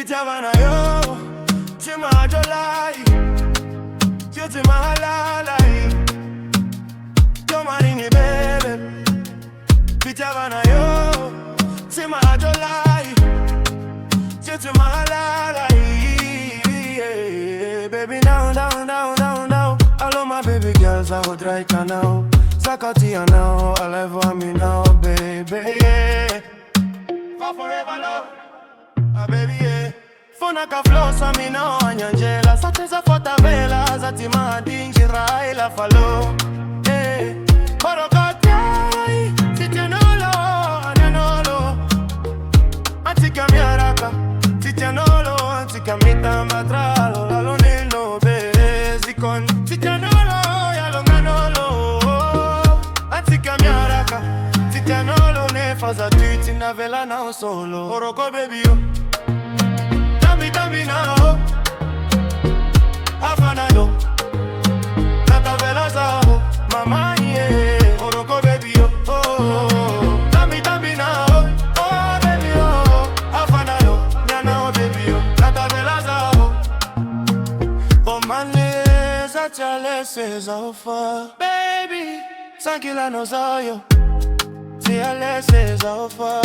Pitavana yo, Tima Jolai, Tima Lalai, Tomarini baby. Pitavana yo, Tima Jolai, Tima Lalai. Baby down, down, down, down, down. All of my baby girls I would right now. Sakatia now, I live on me now, baby. For forever love. Ah baby, yeah. Fona ka flow sa mi na Angela. Sa tesa fota vela, sa ti ma dingi raila falo. Eh, borokotai, si tienolo, anenolo. Antika mi araka, si tienolo, antika mi tambatralo. Lalo nilo, bezikon, si tienolo, yalo ganolo. Antika mi araka, si tienolo, ne faza tuti na vela na solo. Boroko baby yo. Tambi now, afana yo, nata vela zao, mama yeah, oroko baby yo, oh, tambi now, oh baby yo, afana yo, nyana oh baby yo, nata vela zao, oh mane za chale se zaofa, baby, sankila no zayo, si ale se zaofa.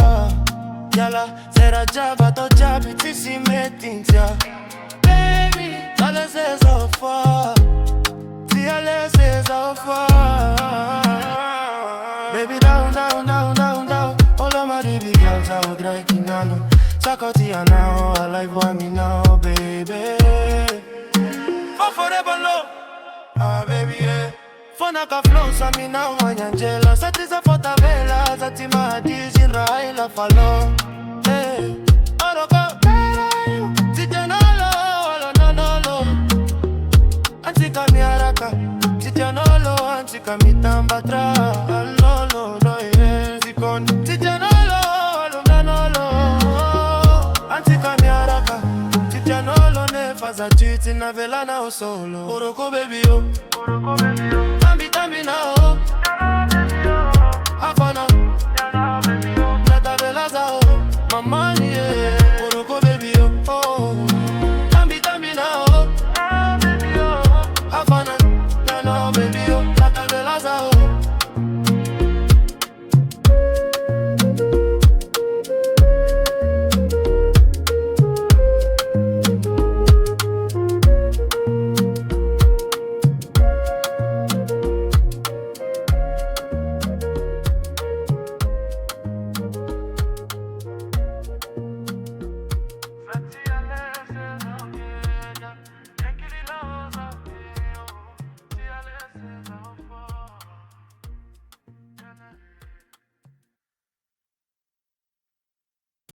Yala, será jaba to jabi tisi metinja. Baby, ale se zaofa. Si ale se zaofa. Baby down, down, down, down, down. All of my baby girls I would like you now. Sakatia now, I like for me now, baby. For forever love, ah baby yeah. Fona ka flow sa mi now, Angela. Satiza fota vela, satima digi raila falo. Hey, oroko vela, si tienolo, alo nanolo. Antika mi araka, si tienolo, antika mi tambatra. Alolo, no yeah, zikon. Si tienolo, alo nanolo. Antika mi araka, si tienolo, ne faza tuti na vela na o solo. Oroko baby yo, tambi now.